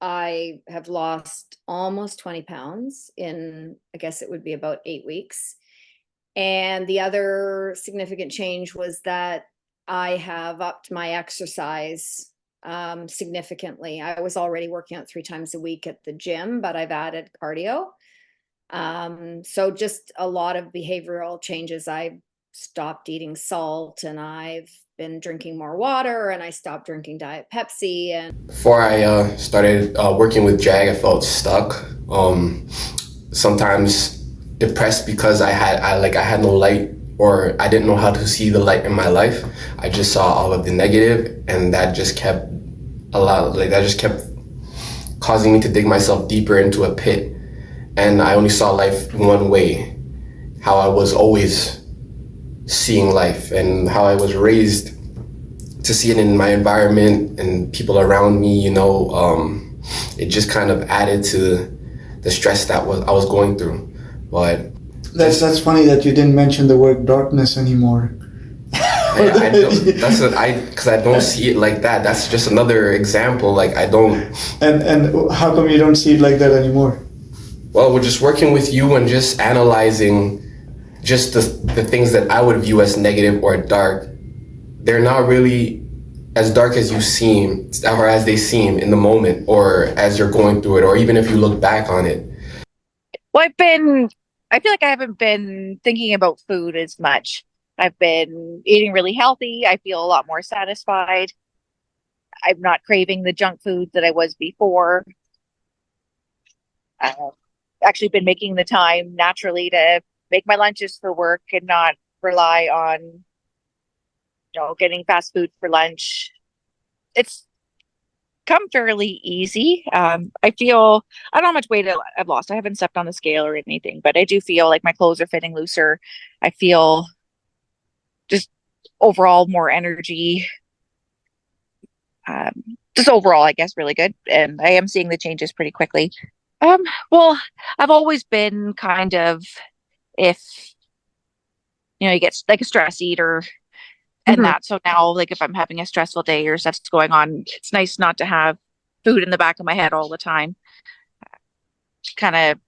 I have lost almost 20 pounds in, I guess it would be about 8 weeks. And the other significant change was that I have upped my exercise significantly. I was already working out 3 times a week at the gym, but I've added cardio. So just a lot of behavioral changes. I stopped eating salt and I've been drinking more water and I stopped drinking Diet Pepsi. And Before I started working with Jag, I felt stuck. Sometimes depressed because I had no light, or I didn't know how to see the light in my life. I just saw all of the negative, and that just kept causing me to dig myself deeper into a pit. And I only saw life one way, how I was always seeing life, and how I was raised to see it in my environment and people around me. It just kind of added to the stress that I was going through. But That's funny that you didn't mention the word darkness anymore. I don't, because I don't see it like that. That's just another example. Like, I don't. And how come you don't see it like that anymore? Well, we're just working with you and just analyzing just the things that I would view as negative or dark. They're not really as dark as you seem, or as they seem in the moment, or as you're going through it, or even if you look back on it. Well, I feel like I haven't been thinking about food as much. I've been eating really healthy. I feel a lot more satisfied. I'm not craving the junk food that I was before. I've actually been making the time naturally to make my lunches for work and not rely on, getting fast food for lunch. It's come fairly easy. I feel I don't know how much weight I've lost. I haven't stepped on the scale or anything, but I do feel like my clothes are fitting looser. I feel just overall more energy. Just overall, I guess, really good. And I am seeing the changes pretty quickly. Well, I've always been kind of, if you get like a stress eater and Mhm. that. So now, like, if I'm having a stressful day or stuff's going on, it's nice not to have food in the back of my head all the time. Kind of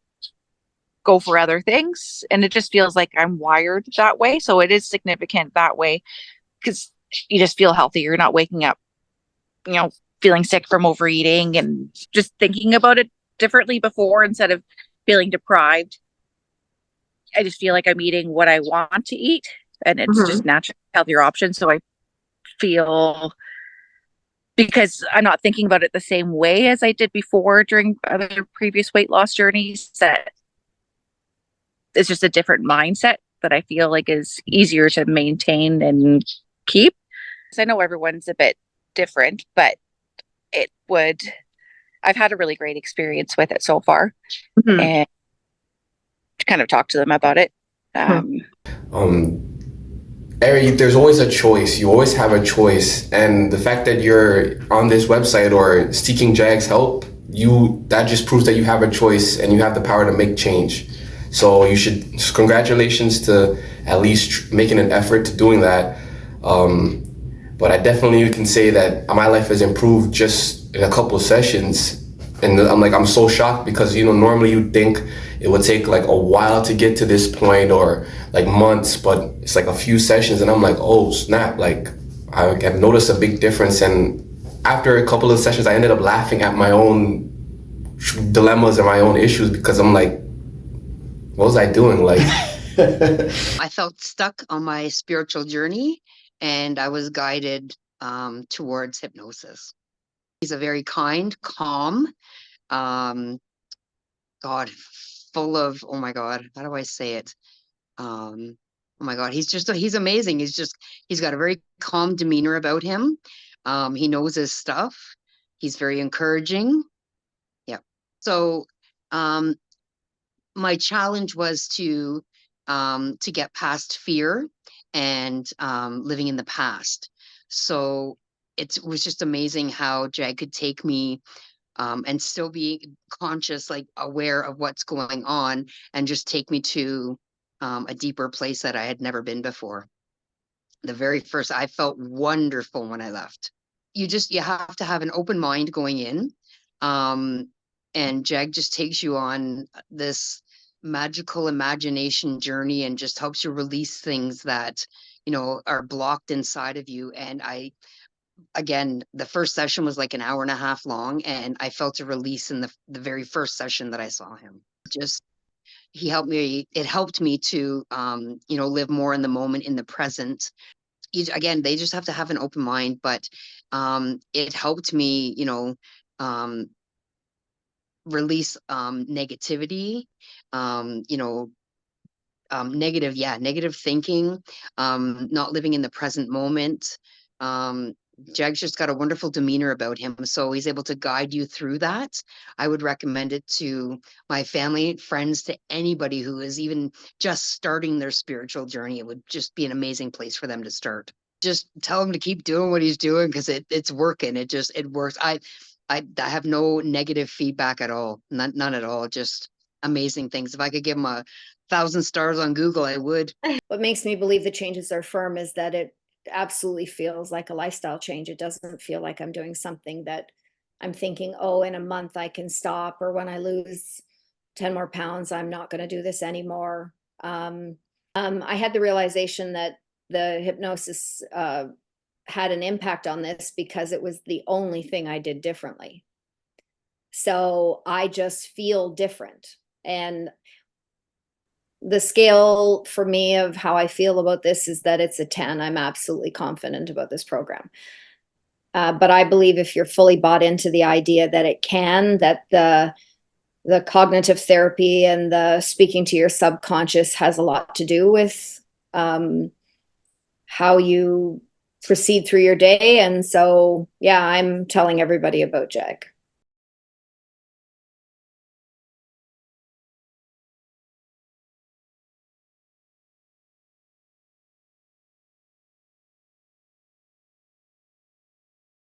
go for other things. And it just feels like I'm wired that way. So it is significant that way because you just feel healthy. You're not waking up, you know, feeling sick from overeating and just thinking about it differently before instead of feeling deprived. I just feel like I'm eating what I want to eat and it's Mhm. just naturally healthier option. So I feel because I'm not thinking about it the same way as I did before during other previous weight loss journeys, that it's just a different mindset that I feel like is easier to maintain and keep. So I know everyone's a bit different, but it would, I've had a really great experience with it so far Mhm. and kind of talk to them about it. Mhm. Um, Ari, there's always a choice. You always have a choice, and the fact that you're on this website or seeking Jag's help, that just proves that you have a choice and you have the power to make change. So you should, congratulations to at least making an effort to doing that. But I definitely can say that my life has improved just in a couple of sessions. And I'm so shocked because, normally you'd think it would take like a while to get to this point, or like months, but it's like a few sessions. And I'm like, oh snap, like I have noticed a big difference. And after a couple of sessions, I ended up laughing at my own dilemmas and my own issues, because I'm like, what was I doing? Like, I felt stuck on my spiritual journey and I was guided towards hypnosis. He's a very kind, calm, um, God, full of, oh my God, how do I say it? Oh my God, he's amazing. He's got a very calm demeanor about him. He knows his stuff. He's very encouraging. Yeah. So, um, my challenge was to get past fear and living in the past. So it was just amazing how Jag could take me and still be conscious, like aware of what's going on, and just take me to a deeper place that I had never been before. The very first, I felt wonderful when I left. You have to have an open mind going in. And Jag just takes you on this magical imagination journey and just helps you release things that, you know, are blocked inside of you. And again, the first session was like an hour and a half long, and I felt a release in the very first session that I saw him. Just, it helped me to, you know, live more in the moment, in the present. Again, they just have to have an open mind, but it helped me, you know, release negativity, you know, negative thinking, not living in the present moment. Jag's just got a wonderful demeanor about him, so he's able to guide you through that. I would recommend it to my family, friends, to anybody who is even just starting their spiritual journey. It would just be an amazing place for them to start. Just tell him to keep doing what he's doing, because it's working. It works. I have no negative feedback at all. None at all. Just amazing things. If I could give him 1,000 stars on Google, I would. What makes me believe the changes are firm is that it absolutely feels like a lifestyle change. It doesn't feel like I'm doing something that I'm thinking, oh, in a month I can stop, or when I lose 10 more pounds, I'm not going to do this anymore. I had the realization that the hypnosis had an impact on this because it was the only thing I did differently. So I just feel different. And the scale for me of how I feel about this is that it's a 10. I'm absolutely confident about this program. But I believe if you're fully bought into the idea that it can, that the cognitive therapy and the speaking to your subconscious has a lot to do with how you proceed through your day. And so, yeah, I'm telling everybody about Jag.